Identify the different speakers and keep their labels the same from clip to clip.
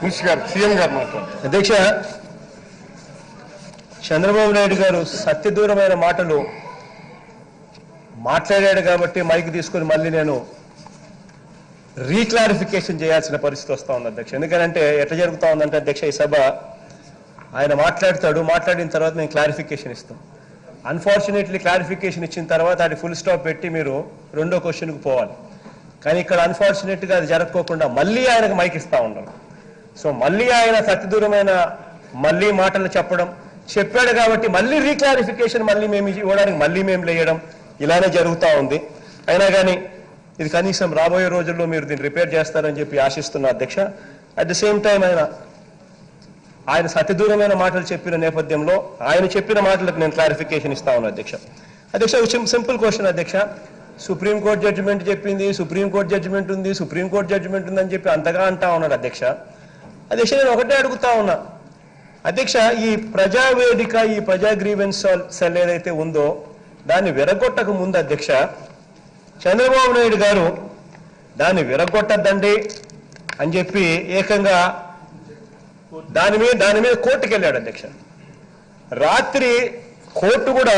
Speaker 1: CM గారు మాట్లాడారు.
Speaker 2: అధ్యక్ష, చంద్రబాబు నాయుడు గారు సత్యదూరమైన మాటలు మాట్లాడాడు కాబట్టి మైక్ తీసుకొని మళ్ళీ నేను రీక్లారిఫికేషన్ చేయాల్సిన పరిస్థితి వస్తూ ఉంది అధ్యక్ష. ఎందుకంటే ఎట్లా జరుగుతూ ఉందంటే అధ్యక్ష, ఈ సభ ఆయన మాట్లాడిన తర్వాత నేను క్లారిఫికేషన్ ఇస్తాను. అన్ఫార్చునేట్లీ క్లారిఫికేషన్ ఇచ్చిన తర్వాత అది ఫుల్ స్టాప్ పెట్టి మీరు రెండో క్వశ్చన్కి పోవాలి. కానీ ఇక్కడ అన్ఫార్చునేట్గా అది జరగకోకుండా మళ్ళీ ఆయనకు మైక్ ఇస్తూ ఉండరు. సో మళ్ళీ ఆయన సత్యదూరమైన మళ్ళీ మాటలు చెప్పాడు కాబట్టి మళ్ళీ రీక్లారిఫికేషన్ మళ్ళీ మేము ఇవ్వడానికి మళ్ళీ మేము లేయడం ఇలానే జరుగుతూ ఉంది. అయినా కానీ ఇది కనీసం రాబోయే రోజుల్లో మీరు దీన్ని రిపేర్ చేస్తారని చెప్పి ఆశిస్తున్నా అధ్యక్ష. అట్ ది సేమ్ టైం ఆయన సత్యదూరమైన మాటలు చెప్పిన నేపథ్యంలో ఆయన చెప్పిన మాటలకు నేను క్లారిఫికేషన్ ఇస్తా ఉన్నా అధ్యక్ష. సింపుల్ క్వశ్చన్ అధ్యక్ష. సుప్రీంకోర్టు జడ్జిమెంట్ చెప్పింది, సుప్రీంకోర్టు జడ్జిమెంట్ ఉంది, సుప్రీంకోర్టు జడ్జిమెంట్ ఉందని చెప్పి అంతగా అంటా ఉన్నాడు అధ్యక్ష. అధ్యక్ష, నేను ఒకటే అడుగుతా ఉన్నా అధ్యక్ష, ఈ ప్రజావేదిక, ఈ ప్రజా గ్రీవెన్స్ సెల్ ఏదైతే ఉందో దాన్ని విరగొట్టక ముందు అధ్యక్ష, చంద్రబాబు నాయుడు గారు దాన్ని విరగొట్టద్దండి అని చెప్పి ఏకంగా దాని మీద కోర్టుకు వెళ్ళాడు అధ్యక్ష. రాత్రి కోర్టు కూడా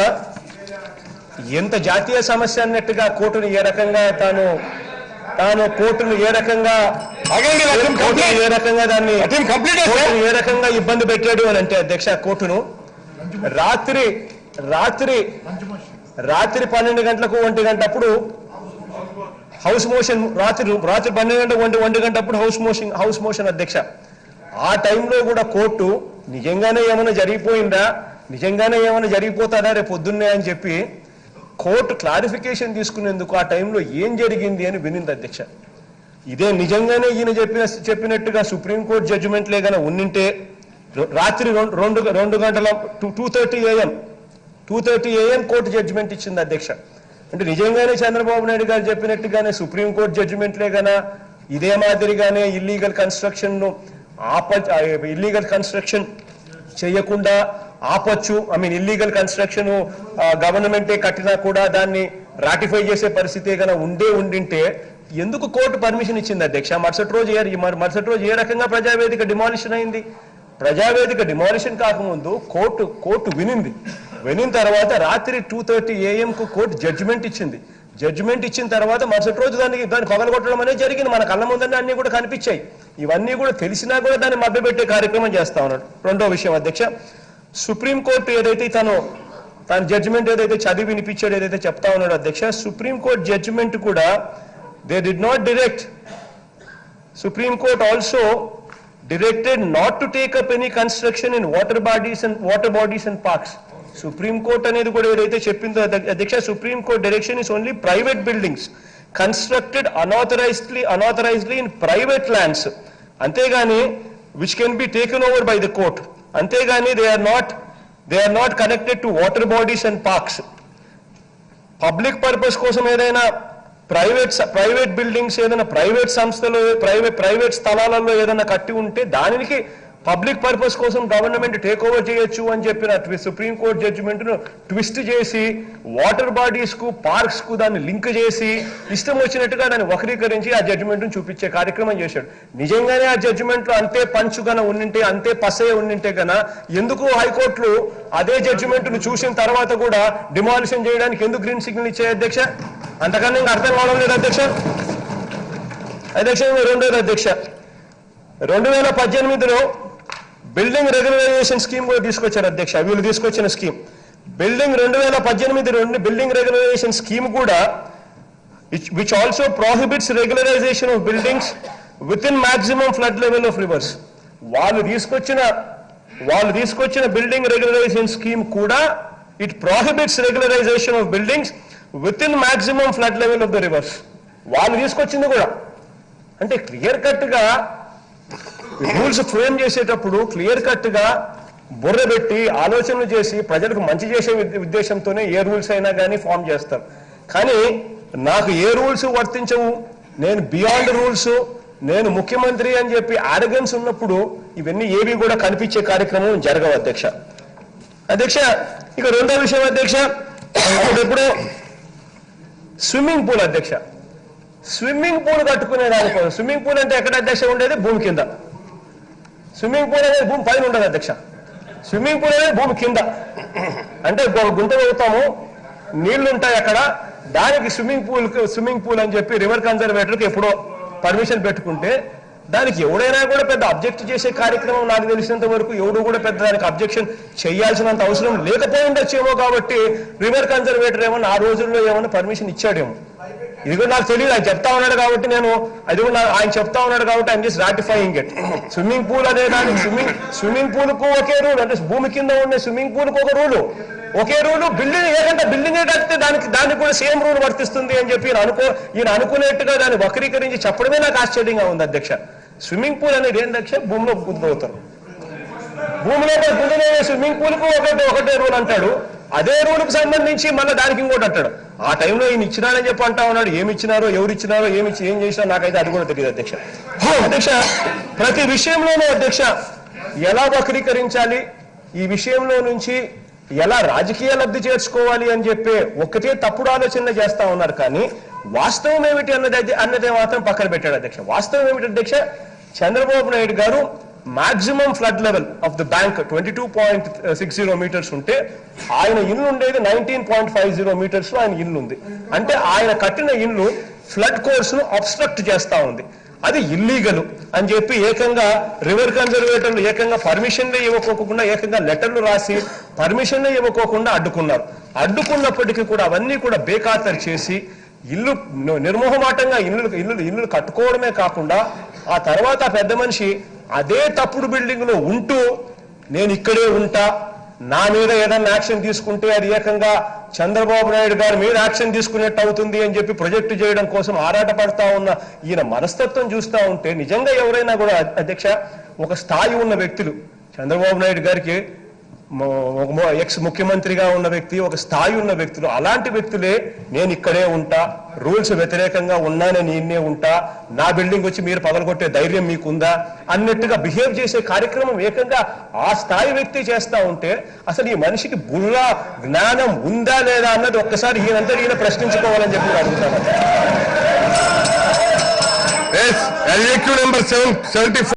Speaker 2: ఎంత జాతీయ సమస్య అన్నట్టుగా కోర్టును ఏ రకంగా తాను కోర్టును ఏ రకంగా దాన్ని ఏ రకంగా ఇబ్బంది పెట్టాడు అని అంటే అధ్యక్ష, కోర్టును రాత్రి 12 గంటలకు 1 గంటప్పుడు హౌస్ మోషన్, రాత్రి 12 గంటలకు 1 గంటప్పుడు హౌస్ మోషన్ అధ్యక్ష. ఆ టైంలో కూడా కోర్టు నిజంగానే ఏమైనా జరిగిపోయిందా, నిజంగానే ఏమైనా జరిగిపోతాడా రేపు పొద్దున్నే అని చెప్పి కోర్టు క్లారిఫికేషన్ తీసుకునేందుకు ఆ టైంలో ఏం జరిగింది అని వినింది అధ్యక్ష. ఇదే నిజంగానే ఈయన చెప్పినట్టుగా సుప్రీంకోర్టు జడ్జిమెంట్లే కనుక ఉన్నింటే రాత్రి 2 గంటల 2:30 AM కోర్టు జడ్జిమెంట్ ఇచ్చింది అధ్యక్ష. అంటే నిజంగానే చంద్రబాబు నాయుడు గారు చెప్పినట్టుగానే సుప్రీంకోర్టు జడ్జిమెంట్లే కన్నా ఇదే మాదిరిగానే ఇల్లీగల్ కన్స్ట్రక్షన్ చేయకుండా ఆపచ్చు. ఇల్లీగల్ కన్స్ట్రక్షన్ గవర్నమెంటే కట్టినా కూడా దాన్ని రాటిఫై చేసే పరిస్థితి కన్నా ఉండింటే ఎందుకు కోర్టు పర్మిషన్ ఇచ్చింది అధ్యక్ష? మరుసటి రోజు ఏ రకంగా ప్రజావేదిక డిమాలిషన్ అయింది? ప్రజావేదిక డిమాలిషన్ కాకముందు కోర్టు వినిన తర్వాత రాత్రి 2:30 AM కోర్టు జడ్జిమెంట్ ఇచ్చింది. జడ్జిమెంట్ ఇచ్చిన తర్వాత మరుసటి రోజు దాన్ని పగలగొట్టడం అనేది జరిగింది. మన కళ్ళ ముందనే అన్ని కూడా కనిపించాయి. ఇవన్నీ కూడా తెలిసినా కూడా దాన్ని మభ్యపెట్టే కార్యక్రమం చేస్తా ఉన్నాడు. రెండో విషయం అధ్యక్ష, సుప్రీంకోర్టు ఏదైతే తన జడ్జిమెంట్ ఏదైతే చదివి వినిపించాడు, ఏదైతే చెప్తా ఉన్నాడు అధ్యక్ష, సుప్రీంకోర్టు జడ్జిమెంట్ కూడా they did not direct, supreme court also directed not to take up any construction in water bodies and parks. Supreme Court అనేది కూడా ఏదైతే చెప్పిందో అధ్యక్ష, Supreme Court direction is only private buildings constructed unauthorizedly in private lands. అంతేగాని which can be taken over by the court. అంతేగాని they are not connected to water bodies and parks. Public purpose కోసం ఏదైనా private buildings ఏదైనా private సంస్థలు private స్థలాలలో ఏదైనా కట్టి ఉంటే దానికి పబ్లిక్ పర్పస్ కోసం గవర్నమెంట్ టేక్ ఓవర్ చేయొచ్చు అని చెప్పిన సుప్రీంకోర్టు జడ్జిమెంట్ ను ట్విస్ట్ చేసి వాటర్ బాడీస్ కు పార్క్స్ కు దాన్ని లింక్ చేసి ఇష్టం వచ్చినట్టుగా దాన్ని వక్రీకరించి ఆ జడ్జిమెంట్ ను చూపించే కార్యక్రమం చేశాడు. నిజంగానే ఆ జడ్జిమెంట్ లో అంతే పంచుగానే ఉండింటే, అంతే పసే ఉండింటే గన ఎందుకు హైకోర్టులు అదే జడ్జిమెంట్ ను చూసిన తర్వాత కూడా డిమాలిషన్ చేయడానికి ఎందుకు గ్రీన్ సిగ్నల్ ఇచ్చాయి అధ్యక్ష? అంతకన్నా ఇంకా అర్థం కావడం లేదు అధ్యక్ష. రెండోది అధ్యక్ష, 2018లో బిల్డింగ్ రెగ్యులరైజేషన్ స్కీమ్ కూడా తీసుకొచ్చారు అధ్యక్ష. వీళ్ళు తీసుకొచ్చిన scheme building 2018 building regularisation scheme కూడా which also prohibits regularisation of buildings within maximum flood level of rivers. వాళ్ళు తీసుకొచ్చిన బిల్డింగ్ రెగ్యులరైజేషన్ స్కీమ్ కూడా it prohibits regularisation of buildings within maximum flood level of the rivers. వాళ్ళు తీసుకొచ్చింది కూడా అంటే clear cut గా rules frame చేసేటప్పుడు clear cut గా బుర్ర పెట్టి ఆలోచనలు చేసి ప్రజలకు మంచి చేసే ఉద్దేశంతోనే ఏ రూల్స్ అయినా కానీ ఫామ్ చేస్తారు. కానీ నాకు ఏ రూల్స్ వర్తించవు, నేను బియాండ్ రూల్స్, నేను ముఖ్యమంత్రి అని చెప్పి ఆరగెన్స్ ఉన్నప్పుడు ఇవన్నీ ఏవి కూడా కనిపించే కార్యక్రమం జరగవు అధ్యక్ష. ఇక రెండో విషయం అధ్యక్ష, ఎప్పుడు స్విమ్మింగ్ పూల్ అధ్యక్ష, స్విమ్మింగ్ పూల్ కట్టుకునే దానికోసం. స్విమ్మింగ్ పూల్ అంటే ఎక్కడ అధ్యక్ష ఉండేది? భూమి కింద. స్విమ్మింగ్ పూల్ అనేది భూమి పైన ఉండదు అధ్యక్ష. స్విమ్మింగ్ పూల్ అనేది భూమి కింద. అంటే గుంట వెళ్తాము, నీళ్లు ఉంటాయి అక్కడ, దానికి స్విమ్మింగ్ పూల్ అని చెప్పి రివర్ కన్జర్వేటర్కి ఎప్పుడో పర్మిషన్ పెట్టుకుంటే దానికి ఎవడైనా కూడా పెద్ద అబ్జెక్ట్ చేసే కార్యక్రమం నాకు తెలిసినంత వరకు ఎవడు కూడా పెద్ద దానికి అబ్జెక్షన్ చేయాల్సినంత అవసరం లేకపోయి ఉండొచ్చేమో. కాబట్టి రివర్ కన్జర్వేటర్ ఏమన్నా ఆ రోజుల్లో ఏమన్నా పర్మిషన్ ఇచ్చాడేమో. ఇది కూడా నాకు తెలియదు, ఆయన చెప్తా ఉన్నాడు కాబట్టి అది కూడా ఆయన చెప్తా ఉన్నాడు కాబట్టి I'm just ratifying it. Swimming pool అనే దానికి స్విమ్మింగ్ పూల్ కు ఒకే రూల్, అంటే భూమి కింద ఉండే స్విమ్మింగ్ పూల్ కు ఒక రూలు, ఒకే రూలు. బిల్డింగ్ కడితే దానికి కూడా సేమ్ రూల్ వర్తిస్తుంది అని చెప్పి ఈయన అనుకునేట్టుగా దాన్ని వక్రీకరించి చెప్పడమే నాకు ఆశ్చర్యంగా ఉంది అధ్యక్ష. స్విమ్మింగ్ పూల్ అనేది ఏం అధ్యక్ష? భూమిలో గుంతవుతారు, భూమిలో గుంతనే స్విమ్మింగ్ పూల్ కు ఒకటే రూల్ అంటాడు. అదే రూల్కి సంబంధించి మళ్ళీ దానికి ఇంకోటి అంటాడు. ఆ టైంలో ఈయన ఇచ్చినారని చెప్పి అంటా ఉన్నాడు. ఏమి ఇచ్చినారో, ఎవరు ఇచ్చినారో, ఏం చేసినారో నాకైతే అది కూడా తెలియదు అధ్యక్ష. అధ్యక్ష, ప్రతి విషయంలోనూ అధ్యక్ష ఎలా వక్రీకరించాలి, ఈ విషయంలో నుంచి ఎలా రాజకీయ లబ్ధి చేర్చుకోవాలి అని చెప్పి ఒక్కటే తప్పుడు ఆలోచన చేస్తా ఉన్నారు. కానీ వాస్తవం ఏమిటి అన్నదే మాత్రం పక్కన పెట్టాడు అధ్యక్ష. వాస్తవం ఏమిటి అధ్యక్ష? చంద్రబాబు నాయుడు గారు maximum flood level of the bank 22.60 metres ఉంటే ఆయన ఇల్లు ఉండేది 19.50 మీటర్స్ లో ఆయన ఇల్లు ఉంది. అంటే ఆయన కట్టిన ఇల్లు ఫ్లడ్ కోర్స్ ను అబ్స్ట్రక్ట్ చేస్తా ఉంది. అది ఇల్లీగల్ అని చెప్పి ఏకంగా రివర్ కన్జర్వేటర్లు ఏకంగా పర్మిషన్లే ఇవ్వకోకుండా ఏకంగా లెటర్లు రాసి పర్మిషన్లే ఇవ్వకోకుండా అడ్డుకున్నారు. అడ్డుకున్నప్పటికీ కూడా అవన్నీ కూడా బేఖాతరు చేసి ఇల్లు నిర్మోహమాటంగా ఇల్లు కట్టుకోవడమే కాకుండా ఆ తర్వాత పెద్ద మనిషి అదే తప్పుడు బిల్డింగ్ లో ఉంటూ నేను ఇక్కడే ఉంటా, నా మీద ఏదన్నా యాక్షన్ తీసుకుంటే అది ఏకంగా చంద్రబాబు నాయుడు గారి మీద యాక్షన్ తీసుకునేట్టు అవుతుంది అని చెప్పి ప్రొజెక్ట్ చేయడం కోసం ఆరాటపడతా ఉన్న ఈయన మనస్తత్వం చూస్తూ ఉంటే నిజంగా ఎవరైనా కూడా అధ్యక్ష ఒక స్థాయి ఉన్న వ్యక్తులు, చంద్రబాబు నాయుడు గారికి ఎక్స్ ముఖ్యమంత్రిగా ఉన్న వ్యక్తి, ఒక స్థాయి ఉన్న వ్యక్తులు, అలాంటి వ్యక్తులే నేను ఇక్కడే ఉంటా, రూల్స్ వ్యతిరేకంగా ఉన్నా నేను ఈయనే ఉంటా, నా బిల్డింగ్ వచ్చి మీరు పగలగొట్టే ధైర్యం మీకుందా అన్నట్టుగా బిహేవ్ చేసే కార్యక్రమం ఏకంగా ఆ స్థాయి వ్యక్తి చేస్తా ఉంటే అసలు ఈ మనిషికి బుర్ర జ్ఞానం ఉందా లేదా అన్నది ఒక్కసారి ఈయన ప్రశ్నించుకోవాలని చెప్పి అడుగుతాను.